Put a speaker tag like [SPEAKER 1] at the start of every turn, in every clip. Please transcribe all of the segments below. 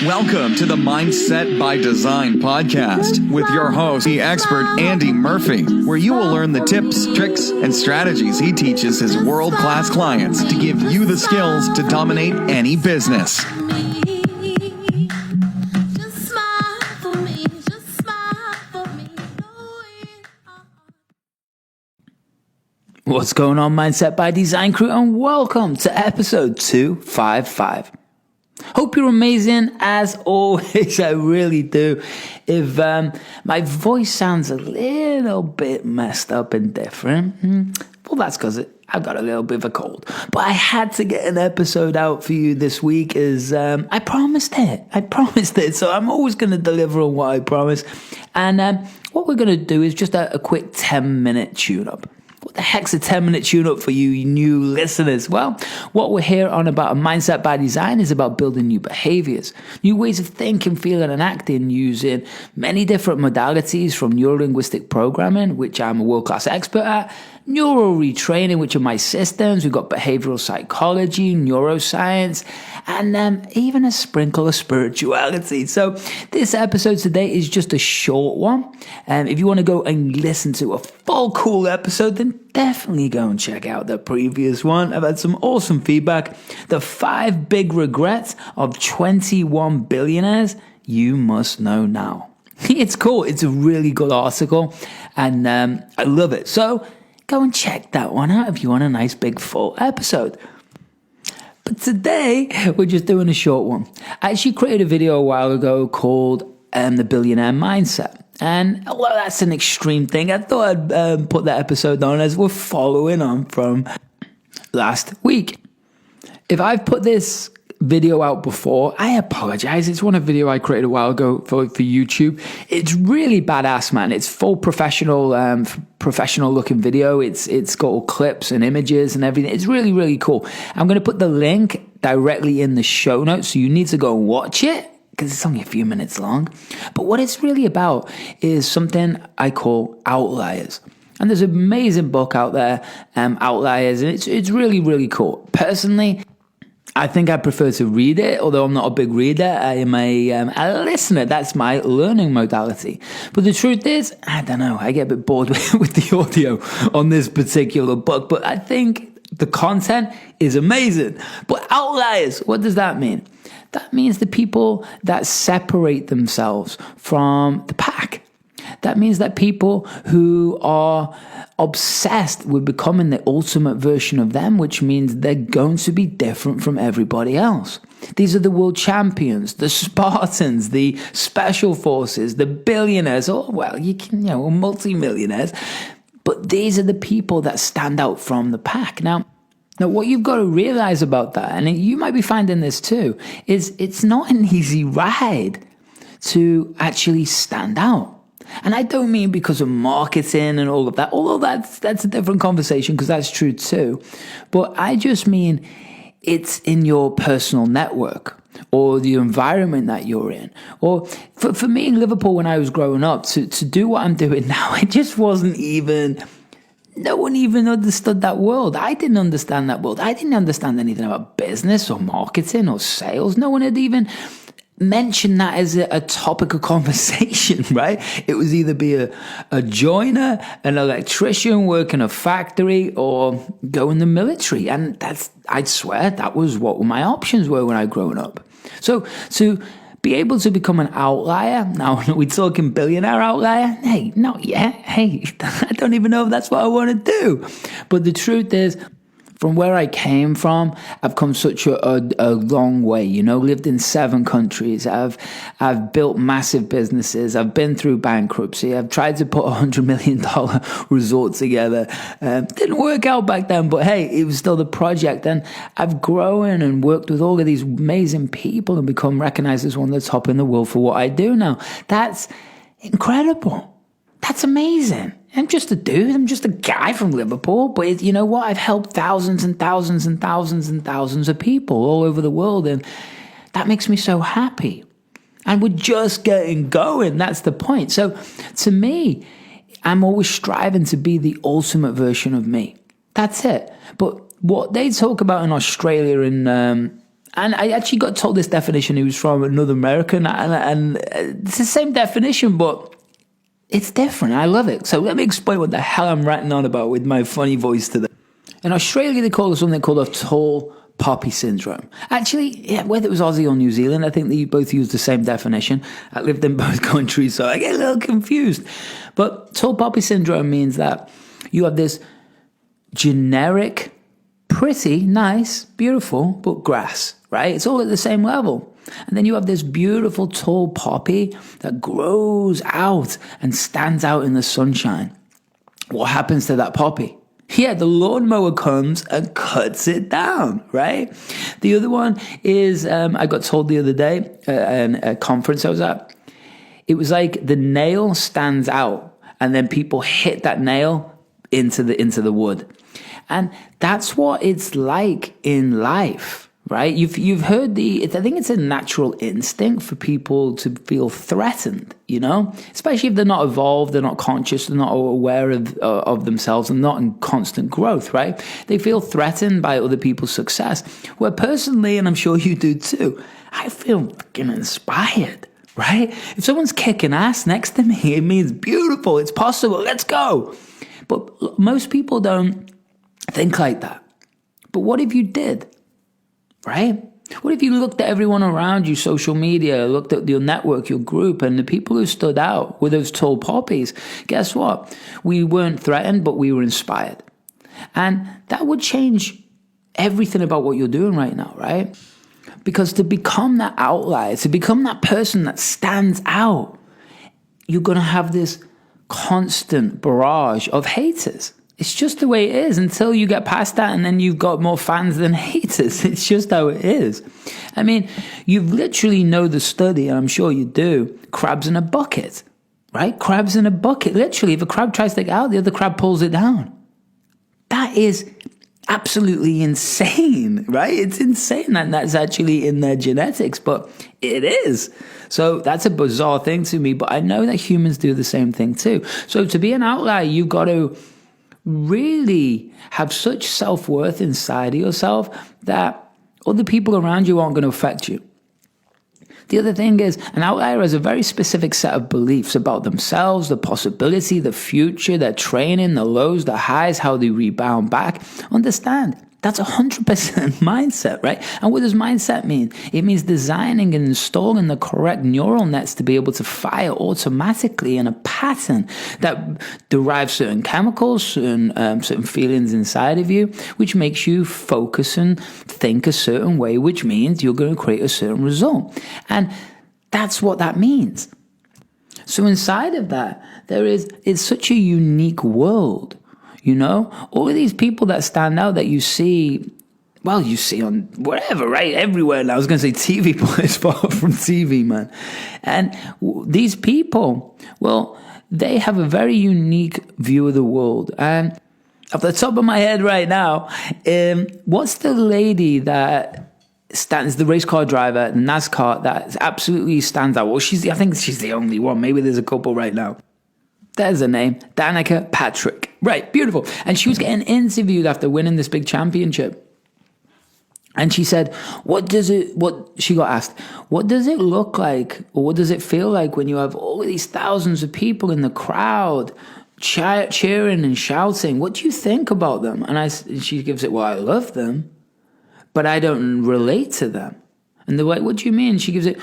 [SPEAKER 1] Welcome to the Mindset by Design podcast with your host, the expert Andy Murphy, where you will learn the tips, tricks, and strategies he teaches his world-class clients to give you the skills to dominate any business.
[SPEAKER 2] What's going on, Mindset by Design crew, and welcome to episode 255. Hope you're amazing as always. I really do. If my voice sounds a little bit messed up and different, well, that's because I've got a little bit of a cold. But I had to get an episode out for you this week as I promised it. So I'm always going to deliver on what I promise. And what we're going to do is just a quick 10-minute tune-up. What the heck's a 10-minute tune-up for you new listeners? Well, what we're here on about a Mindset by Design is about building new behaviors, new ways of thinking, feeling, and acting using many different modalities from neuro-linguistic programming, which I'm a world-class expert at, neural retraining, which are my systems. We've got behavioral psychology, neuroscience, and even a sprinkle of spirituality. So this episode today is just a short one. If you want to go and listen to a full cool episode, then definitely go and check out the previous one. I've had some awesome feedback. The 5 big regrets of 21 billionaires you must know now. It's cool. It's a really good article, and I love it. So go and check that one out if you want a nice big full episode. But today, we're just doing a short one. I actually created a video a while ago called The Billionaire Mindset. And although that's an extreme thing, I thought I'd put that episode on as we're following on from last week. If I've put this video out before, I apologize. It's one video I created a while ago for YouTube. It's really badass, man. It's full professional looking video. It's got all clips and images and everything. It's really, really cool. I'm going to put the link directly in the show notes, so you need to go and watch it because it's only a few minutes long. But what it's really about is something I call Outliers. And there's an amazing book out there, Outliers, and it's really, really cool. Personally, I think I prefer to read it, although I'm not a big reader. I am a listener. That's my learning modality. But the truth is, I don't know. I get a bit bored with the audio on this particular book, but I think the content is amazing. But Outliers, what does that mean? That means the people that separate themselves from the pack. That means that people who are obsessed with becoming the ultimate version of them, which means they're going to be different from everybody else. These are the world champions, the Spartans, the special forces, the billionaires, or multi-millionaires. But these are the people that stand out from the pack. Now, what you've got to realize about that, and you might be finding this too, is it's not an easy ride to actually stand out. And I don't mean because of marketing and all of that, although that's a different conversation because that's true too. But I just mean it's in your personal network or the environment that you're in. Or for me in Liverpool when I was growing up, to do what I'm doing now, it just wasn't even... No one even understood that world. I didn't understand that world. I didn't understand anything about business or marketing or sales. No one had even mentioned that as a topic of conversation, right? It was either be a joiner, an electrician, work in a factory, or go in the military. And I'd swear that was what my options were when I grown up. So to be able to become an outlier, now are we talking billionaire outlier? Hey, not yet. Hey, I don't even know if that's what I want to do. But the truth is, from where I came from, I've come such a long way, lived in 7 countries. I've built massive businesses. I've been through bankruptcy. I've tried to put $100 million resort together. Didn't work out back then, but hey, it was still the project. And I've grown and worked with all of these amazing people and become recognized as one of the top in the world for what I do now. That's incredible. That's amazing. I'm just a dude. I'm just a guy from Liverpool. But you know what? I've helped thousands and thousands and thousands and thousands of people all over the world. And that makes me so happy. And we're just getting going. That's the point. So to me, I'm always striving to be the ultimate version of me. That's it. But what they talk about in Australia and And I actually got told this definition. It was from another American, and it's the same definition, but it's different. I love it. So let me explain what the hell I'm ranting on about with my funny voice today. In Australia, they call it something called a tall poppy syndrome. Actually, yeah, whether it was Aussie or New Zealand, I think they both use the same definition. I lived in both countries, so I get a little confused. But tall poppy syndrome means that you have this generic, pretty, nice, beautiful, but grass, right? It's all at the same level. And then you have this beautiful tall poppy that grows out and stands out in the sunshine. What happens to that poppy? Yeah, the lawnmower comes and cuts it down, right? The other one is, I got told the other day at a conference I was at, it was like the nail stands out and then people hit that nail into the wood. And that's what it's like in life, right? You've heard I think it's a natural instinct for people to feel threatened, especially if they're not evolved, they're not conscious, they're not aware of themselves and not in constant growth, right? They feel threatened by other people's success. Where personally, and I'm sure you do too, I feel fucking inspired, right? If someone's kicking ass next to me, it means beautiful, it's possible, let's go. But most people don't think like that. But what if you did? Right? What if you looked at everyone around you, social media, looked at your network, your group, and the people who stood out were those tall poppies? Guess what? We weren't threatened, but we were inspired. And that would change everything about what you're doing right now, right? Because to become that outlier, to become that person that stands out, you're going to have this constant barrage of haters. It's just the way it is until you get past that, and then you've got more fans than haters. It's just how it is. I mean, you literally know the study, and I'm sure you do, crabs in a bucket, right? Crabs in a bucket. Literally, if a crab tries to get out, the other crab pulls it down. That is absolutely insane, right? It's insane that that's actually in their genetics, but it is. So that's a bizarre thing to me, but I know that humans do the same thing too. So to be an outlier, you've got to really have such self-worth inside of yourself that other people around you aren't going to affect you. The other thing is, an outlier has a very specific set of beliefs about themselves, the possibility, the future, their training, the lows, the highs, how they rebound back. Understand, that's 100% mindset, right? And what does mindset mean? It means designing and installing the correct neural nets to be able to fire automatically in a pattern that derives certain chemicals, certain feelings inside of you, which makes you focus and think a certain way, which means you're going to create a certain result. And that's what that means. So inside of that, it's such a unique world. All of these people that stand out that you see on wherever, right? Everywhere. And I was going to say TV, but it's far from TV, man. And these people, they have a very unique view of the world. And off the top of my head right now, what's the lady that stands, the race car driver, the NASCAR, that absolutely stands out? Well, I think she's the only one. Maybe there's a couple right now. There's a name, Danica Patrick. Right, beautiful. And she was getting interviewed after winning this big championship. And she said, she got asked, what does it look like, or what does it feel like when you have all of these thousands of people in the crowd cheering and shouting? What do you think about them? And she gives it, I love them, but I don't relate to them. And they're like, what do you mean? She gives it,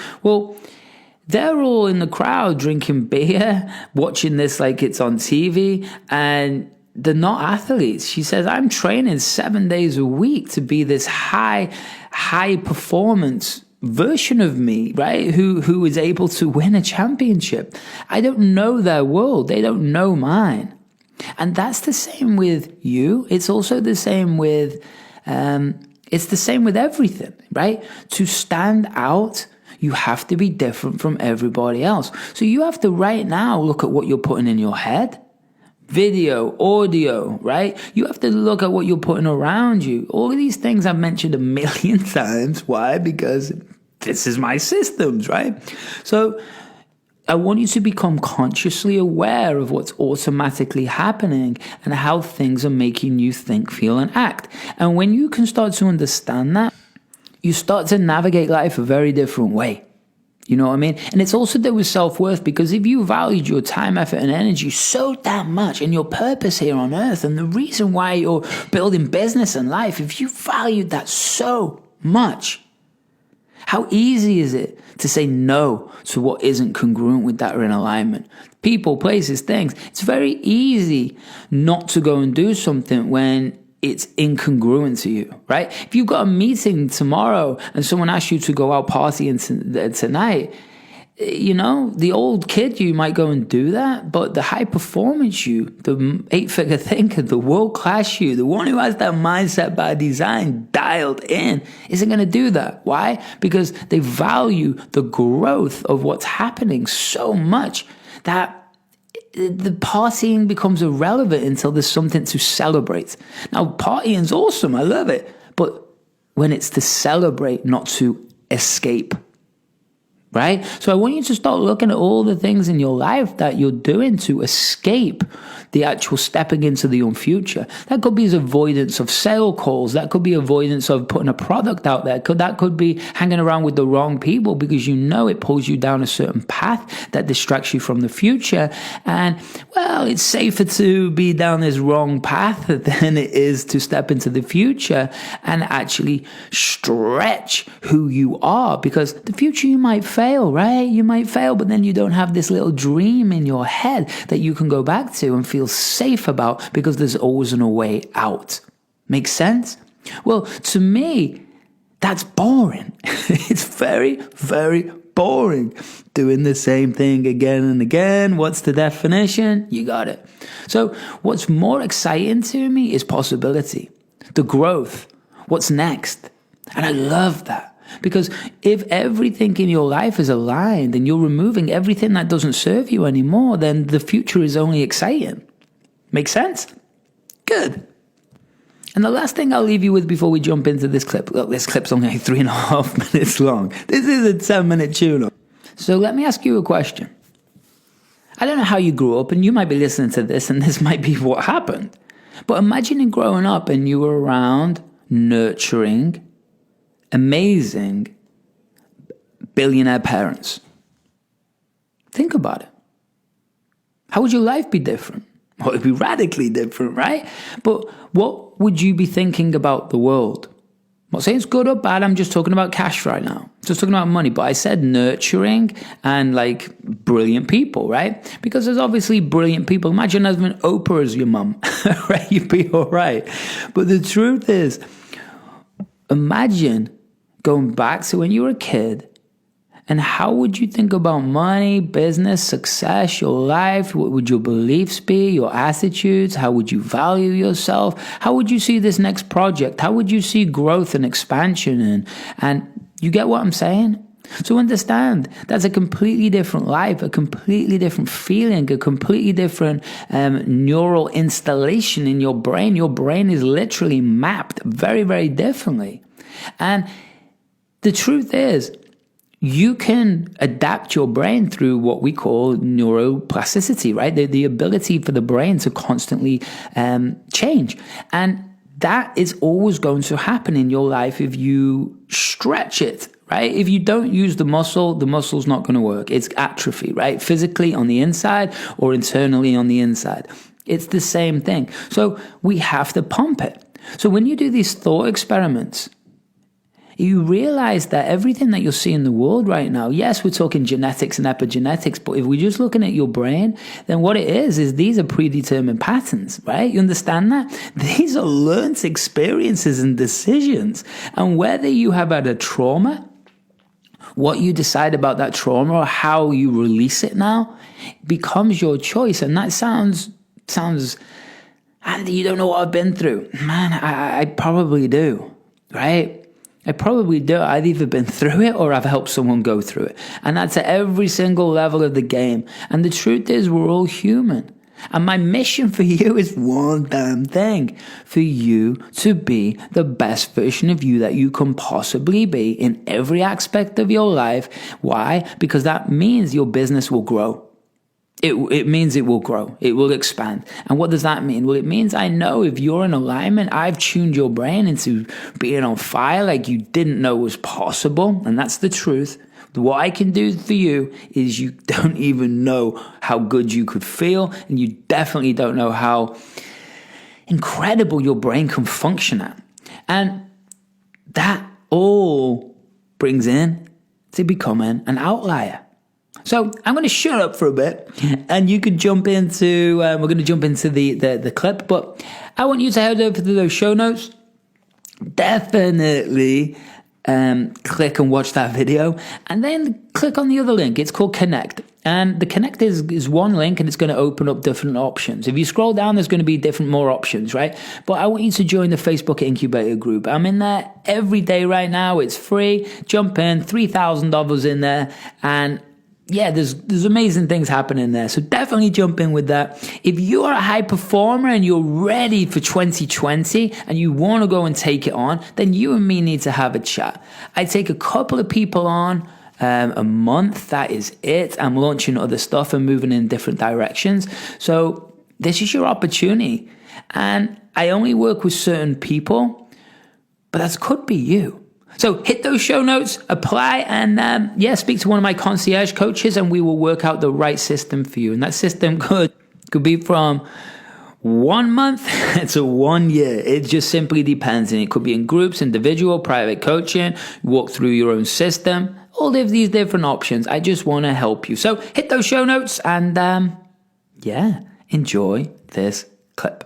[SPEAKER 2] they're all in the crowd drinking beer, watching this like it's on TV, and they're not athletes. She says, I'm training 7 days a week to be this high performance version of me, right? Who is able to win a championship. I don't know their world. They don't know mine. And that's the same with you. It's also the same with, everything, right? To stand out, you have to be different from everybody else. So you have to right now look at what you're putting in your head. Video, audio, right? You have to look at what you're putting around you. All of these things I've mentioned a million times. Why? Because this is my systems, right? So I want you to become consciously aware of what's automatically happening and how things are making you think, feel, and act. And when you can start to understand that, you start to navigate life a very different way. You know what I mean? And it's also there with self-worth, because if you valued your time, effort, and energy so damn much, and your purpose here on earth, and the reason why you're building business and life, if you valued that so much, how easy is it to say no to what isn't congruent with that or in alignment? People, places, things. It's very easy not to go and do something when it's incongruent to you, right? If you've got a meeting tomorrow and someone asks you to go out partying tonight, you know, the old kid you might go and do that, but the high performance you, the 8-figure thinker, the world-class you, the one who has that mindset by design dialed in, isn't going to do that. Why? Because they value the growth of what's happening so much that the partying becomes irrelevant until there's something to celebrate. Now, partying's awesome. I love it. But when it's to celebrate, not to escape, right? So I want you to start looking at all the things in your life that you're doing to escape the actual stepping into the future. That could be as avoidance of sale calls. That could be avoidance of putting a product out there. That could be hanging around with the wrong people because you know it pulls you down a certain path that distracts you from the future. And, well, it's safer to be down this wrong path than it is to step into the future and actually stretch who you are, because the future you might fail, right? You might fail, but then you don't have this little dream in your head that you can go back to and feel safe about, because there's always a way out. Make sense? Well, to me, that's boring. It's very, very boring. Doing the same thing again and again. What's the definition? You got it. So what's more exciting to me is possibility, the growth, what's next. And I love that. Because if everything in your life is aligned and you're removing everything that doesn't serve you anymore, then the future is only exciting. Make sense? Good. And the last thing I'll leave you with before we jump into this clip. Look, this clip's only 3.5 minutes long. This is a 10-minute tune-up. So let me ask you a question. I don't know how you grew up, and you might be listening to this, and this might be what happened. But imagine growing up and you were around nurturing, amazing billionaire parents. Think about it. How would your life be different? Well, it'd be radically different, right? But what would you be thinking about the world? I'm not saying it's good or bad. I'm just talking about cash right now. Just talking about money. But I said nurturing and like brilliant people, right? Because there's obviously brilliant people. Imagine having Oprah as your mum, right? You'd be all right. But the truth is, imagine going back to when you were a kid, and how would you think about money, business, success, your life? What would your beliefs be, your attitudes? How would you value yourself? How would you see this next project? How would you see growth and expansion? And you get what I'm saying? So understand, that's a completely different life, a completely different feeling, a completely different neural installation in your brain. Your brain is literally mapped very, very differently. And the truth is, you can adapt your brain through what we call neuroplasticity, right? The ability for the brain to constantly change. And that is always going to happen in your life if you stretch it, right? If you don't use the muscle's not going to work. It's atrophy, right? Physically on the inside or internally on the inside. It's the same thing. So we have to pump it. So when you do these thought experiments, you realize that everything that you'll see in the world right now, yes, we're talking genetics and epigenetics, but if we're just looking at your brain, then what it is these are predetermined patterns, right? You understand that? These are learned experiences and decisions. And whether you have had a trauma, what you decide about that trauma or how you release it now becomes your choice. And that sounds, Andy, you don't know what I've been through. Man, I probably do, right? I probably do. I've either been through it or I've helped someone go through it. And that's at every single level of the game. And the truth is, we're all human. And my mission for you is one damn thing. For you to be the best version of you that you can possibly be in every aspect of your life. Why? Because that means your business will grow. it means it will grow. It will expand. And what does that mean? Well, it means I know if you're in alignment, I've tuned your brain into being on fire like you didn't know was possible. And that's the truth. What I can do for you is you don't even know how good you could feel. And you definitely don't know how incredible your brain can function at. And that all brings in to becoming an outlier. So I'm going to shut up for a bit and you could jump into, we're going to jump into the clip, but I want you to head over to those show notes. Definitely click and watch that video and then click on the other link. It's called Connect. And the Connect is one link and it's going to open up different options. If you scroll down, there's going to be more options, right? But I want you to join the Facebook Incubator group. I'm in there every day right now. It's free. Jump in, $3,000 in there. And yeah, there's amazing things happening there. So definitely jump in with that. If you are a high performer and you're ready for 2020 and you want to go and take it on, then you and me need to have a chat. I take a couple of people on a month. That is it. I'm launching other stuff and moving in different directions. So this is your opportunity. And I only work with certain people, but that could be you. So hit those show notes, apply, and speak to one of my concierge coaches, and we will work out the right system for you. And that system could be from 1 month to 1 year. It just simply depends. And it could be in groups, individual, private coaching, walk through your own system, all of these different options. I just want to help you. So hit those show notes and enjoy this clip.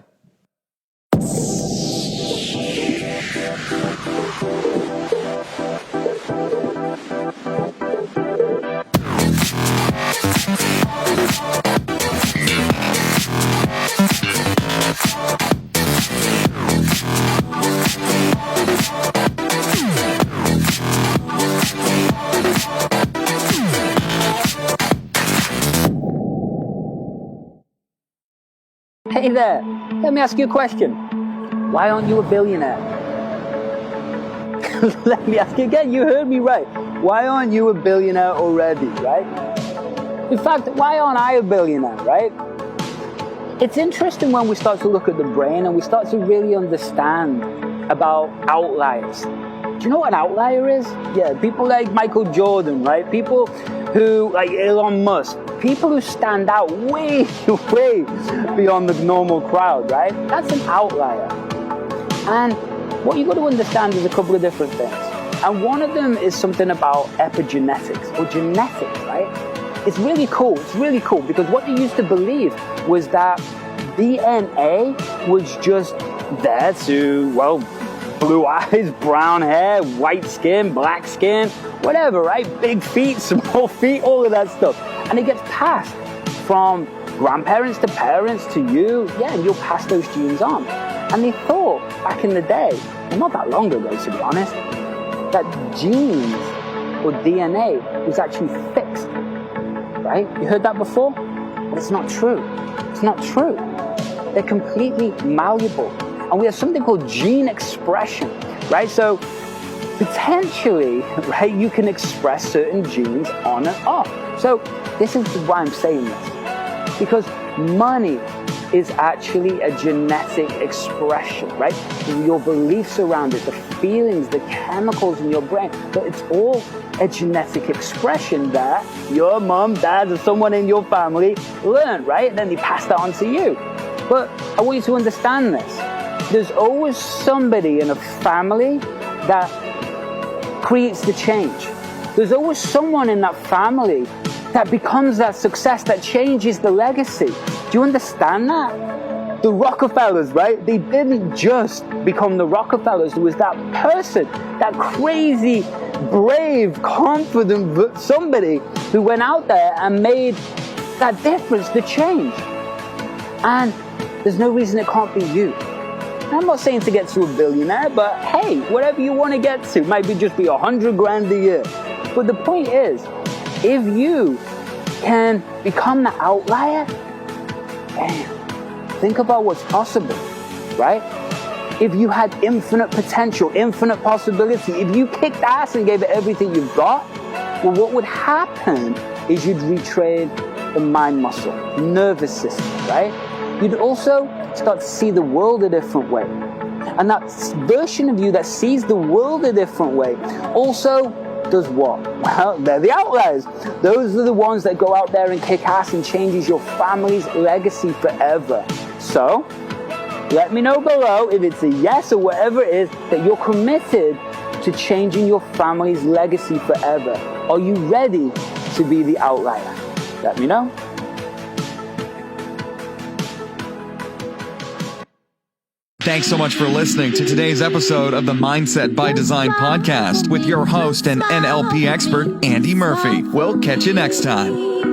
[SPEAKER 2] Hey there, let me ask you a question. Why aren't you a billionaire? Let me ask you again, you heard me right. Why aren't you a billionaire already, right? In fact, why aren't I a billionaire, right? It's interesting when we start to look at the brain and we start to really understand about outliers. Do you know what an outlier is? Yeah, people like Michael Jordan, right? People who, like Elon Musk, people who stand out way, way beyond the normal crowd, right? That's an outlier. And what you've got to understand is a couple of different things. And one of them is something about epigenetics or genetics, right? It's really cool. It's really cool because what they used to believe was that DNA was just there to, well, blue eyes, brown hair, white skin, black skin, whatever, right? Big feet, small feet, all of that stuff. And it gets passed from grandparents to parents to you. Yeah, and you'll pass those genes on. And they thought back in the day, well, not that long ago to be honest, that genes or DNA was actually fixed, right? You heard that before? But it's not true. It's not true. They're completely malleable. And we have something called gene expression, right? So potentially, right, you can express certain genes on and off. So this is why I'm saying this. Because money is actually a genetic expression, right? Your beliefs around it, the feelings, the chemicals in your brain, but it's all a genetic expression that your mom, dad, or someone in your family learned, right? And then they pass that on to you. But I want you to understand this. There's always somebody in a family that creates the change. There's always someone in that family that becomes that success, that changes the legacy. Do you understand that? The Rockefellers, right? They didn't just become the Rockefellers. There was that person, that crazy, brave, confident somebody who went out there and made that difference, the change. And there's no reason it can't be you. I'm not saying to get to a billionaire, but hey, whatever you want to get to, maybe just be 100 grand a year. But the point is, if you can become the outlier, damn, think about what's possible, right? If you had infinite potential, infinite possibility, if you kicked ass and gave it everything you've got, well, what would happen is you'd retrain the mind muscle, nervous system, right? You'd also start to see the world a different way. And that version of you that sees the world a different way also does what? Well, they're the outliers. Those are the ones that go out there and kick ass and changes your family's legacy forever. So, let me know below if it's a yes or whatever it is that you're committed to changing your family's legacy forever. Are you ready to be the outlier? Let me know.
[SPEAKER 1] Thanks so much for listening to today's episode of the Mindset by Design podcast with your host and NLP expert, Andy Murphy. We'll catch you next time.